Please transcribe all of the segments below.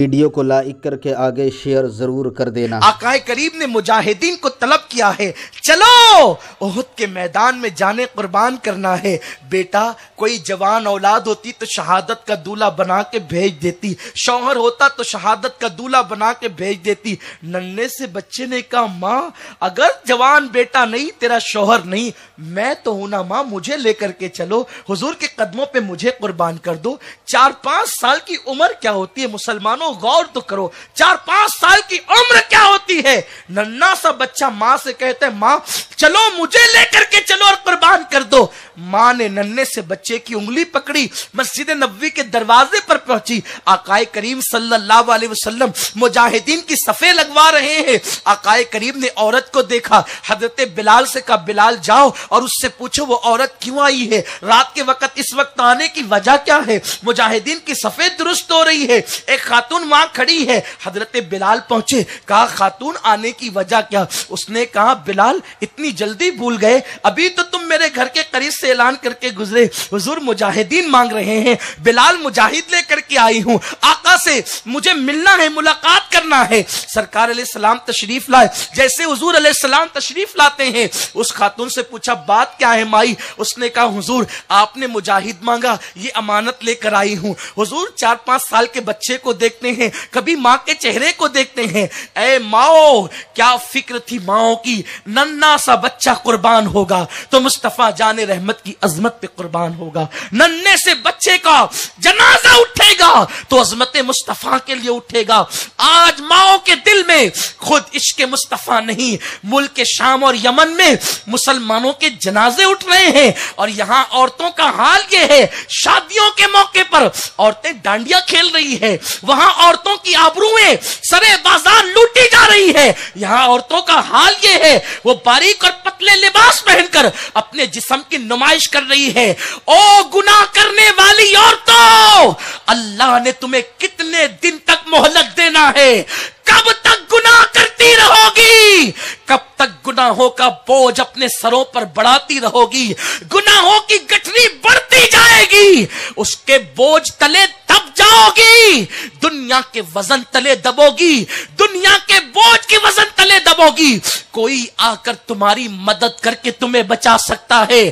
Video کو like کر کے آگے شیئر ضرور کر دینا۔ آقائے کریم نے مجاہدین کو طلب کیا ہے، چلو احد کے میدان میں جانے قربان کرنا ہے۔ بیٹا کوئی جوان اولاد ہوتی تو شہادت کا دولہا بنا کے بھیج دیتی، شوہر ہوتا تو شہادت کا دولہا بنا کے بھیج دیتی۔ ننھے سے بچے نے کہا ماں اگر جوان بیٹا نہیں، تیرا شوہر نہیں، میں تو ہوں نا ماں، مجھے لے کر کے چلو، حضور کے قدموں پہ مجھے قربان کر دو۔ 4-5 سال کی عمر کیا ہوتی ہے مسلمانوں، غور تو کرو، 4-5 سال کی عمر کیا ہوتی ہے۔ ننھا سا بچہ ماں سے کہتا ہے ماں چلو مجھے لے کر کے چلو اور قربان کر دو۔ ماں نے ننھے سے بچے کی انگلی پکڑی، مسجد نبوی کے دروازے پر پہنچی۔ آقائے کریم صلی اللہ علیہ وسلم مجاہدین کی صفیں لگوا رہے ہیں۔ آقائے کریم نے عورت کو دیکھا، حضرت بلال سے کہا بلال جاؤ اور اس سے پوچھو وہ عورت کیوں آئی ہے، رات کے وقت اس وقت آنے کی وجہ کیا ہے۔ مجاہدین کی صفیں درست ہو رہی ہے، ایک خاتون وہاں کھڑی ہے۔ حضرت بلال پہنچے، کہا خاتون آنے کی وجہ کیا؟ اس نے کہا بلال اتنی جلدی بھول گئے، ابھی تو تم میرے گھر کے قریب سے اعلان کر کے گزرے، حضور مجاہدین مانگ رہے ہیں، بلال مجاہد لے کر کے آئی ہوں، آقا سے مجھے ملنا ہے، ملاقات کرنا ہے۔ سرکار علیہ السلام تشریف لائے، جیسے حضور علیہ السلام تشریف لاتے ہیں اس خاتون سے پوچھا بات کیا ہے مائی؟ اس نے کہا حضور آپ نے مجاہد مانگا، یہ امانت لے کر آئی ہوں۔ حضور 4-5 سال کے بچے کو دیکھتے ہیں، کبھی ماں کے چہرے کو دیکھتے ہیں، اے ماؤ کیا فکر تھی ماؤں کی، ننھا سا بچہ قربان ہوگا تو مصطفیٰ جان رحمت کی عظمت پہ قربان ہوگا، ننھے سے بچے کا جنازہ اٹھے گا تو عظمت مصطفیٰ کے لیے اٹھے گا۔ آج ماؤں کے دل میں خود عشق مصطفیٰ نہیں، ملک شام اور یمن میں مسلمانوں کے جنازے اٹھ رہے ہیں، اور یہاں عورتوں کا حال یہ ہے، شادیوں کے موقع پر عورتیں ڈانڈیا کھیل رہی ہے، وہاں عورتوں کی آبروئیں سرے بازار لوٹی جا رہی ہے۔ یہاں عورتوں کا حال یہ ہے وہ باریک اور پتلے لباس پہن کر اپنے جسم کی نمائش کر رہی ہے۔ او گناہ کرنے والی عورتوں، اللہ نے تمہیں کتنے دن تک مہلت دینا ہے؟ کب تک گناہ کرتی رہو گی؟ کب تک گناہوں کا بوجھ اپنے سروں پر بڑھاتی رہو گی؟ گناہوں کی گٹھری بڑھتی جائے گی، اس کے بوجھ تلے دب جاؤ گی، دنیا کے وزن تلے دبو گی، دنیا کے بوجھ کے وزن تلے دبو گی۔ کوئی آ کر تمہاری مدد کر کے تمہیں بچا سکتا ہے،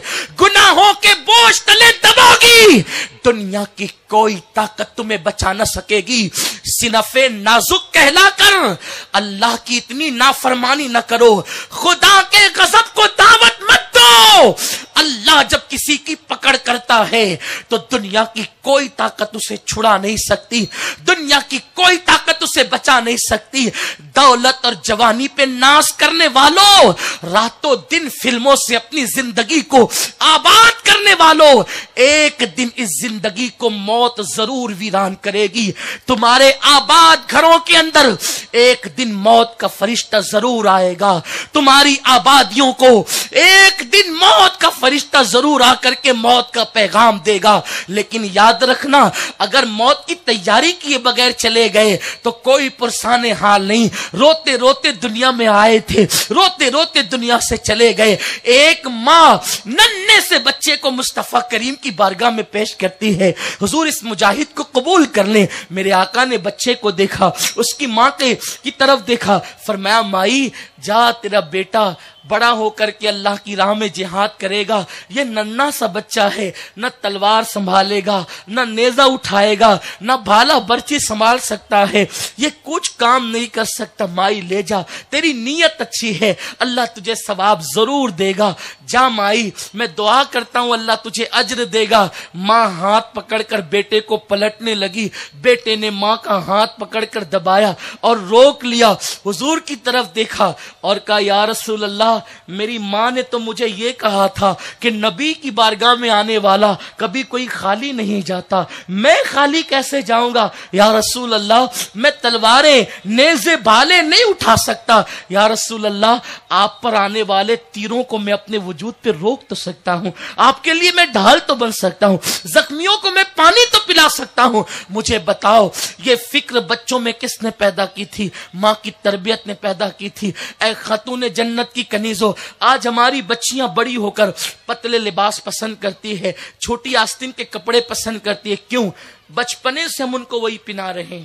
گناہوں کے بوجھ تلے دبو گی، دنیا کی کوئی طاقت تمہیں بچا نہ سکے گی۔ صنف نازک کہلا کر اللہ کی اتنی نافرمانی نہ کرو، خدا کے غضب کو دعوت مت دو۔ اللہ جب کسی کی پکڑ کرتا ہے تو دنیا کی کوئی طاقت اسے چھڑا نہیں سکتی، دنیا کی کوئی طاقت اسے بچا نہیں سکتی۔ دولت اور جوانی پہ ناز کرنے والوں، راتوں دن فلموں سے اپنی زندگی کو آباد کرنے والوں، ایک دن اس زندگی کو موت ضرور ویران کرے گی۔ تمہارے آباد گھروں کے اندر ایک دن موت کا فرشتہ ضرور آئے گا، تمہاری آبادیوں کو ایک دن موت کا فرشتہ ضرور آ کر کے موت کا پیغام دے گا۔ لیکن یاد رکھنا اگر موت کی تیاری کیے بغیر چلے گئے تو کوئی پرسان حال نہیں، روتے روتے دنیا میں آئے تھے، روتے روتے دنیا سے چلے گئے۔ ایک ماں ننھے سے بچے کو مصطفیٰ کریم کی بارگاہ میں پیش کرتی ہے، حضور اس مجاہد کو قبول کر لیں۔ میرے آقا نے بچے کو دیکھا، اس کی ماں کی طرف دیکھا، فرمایا مائی جا تیرا بیٹا بڑا ہو کر کے اللہ کی راہ میں جہاد کرے گا، یہ ننھا سا بچہ ہے، نہ تلوار سنبھالے گا، نہ نیزہ اٹھائے گا، نہ بھالا برچی سنبھال سکتا ہے، یہ کچھ کام نہیں کر سکتا، مائی لے جا، تیری نیت اچھی ہے، اللہ تجھے ثواب ضرور دے گا، جا مائی میں دعا کرتا ہوں اللہ تجھے اجر دے گا۔ ماں ہاتھ پکڑ کر بیٹے کو پلٹنے لگی، بیٹے نے ماں کا ہاتھ پکڑ کر دبایا اور روک لیا، حضور کی طرف دیکھا اور کہا یا رسول اللہ میری ماں نے تو مجھے یہ کہا تھا کہ نبی کی بارگاہ میں آنے والا کبھی کوئی خالی نہیں جاتا، میں خالی کیسے جاؤں گا؟ یا رسول اللہ میں تلواریں نیزے بھالے نہیں اٹھا سکتا، یا رسول اللہ آپ پر آنے والے تیروں کو میں اپنے وجود پہ روک تو سکتا ہوں، آپ کے لیے میں ڈھال تو بن سکتا ہوں، زخمیوں کو میں پانی تو پلا سکتا ہوں، مجھے بتاؤ یہ فکر بچوں میں کس نے پیدا کی تھی؟ ماں کی تربیت نے پیدا کی تھی۔ اے خاتون جنت کی کنیزوں، آج ہماری بچیاں بڑی ہو کر پتلے لباس پسند کرتی ہے، چھوٹی آستین کے کپڑے پسند کرتی ہے، کیوں؟ بچپنے سے ہم ان کو وہی پہنا رہے ہیں۔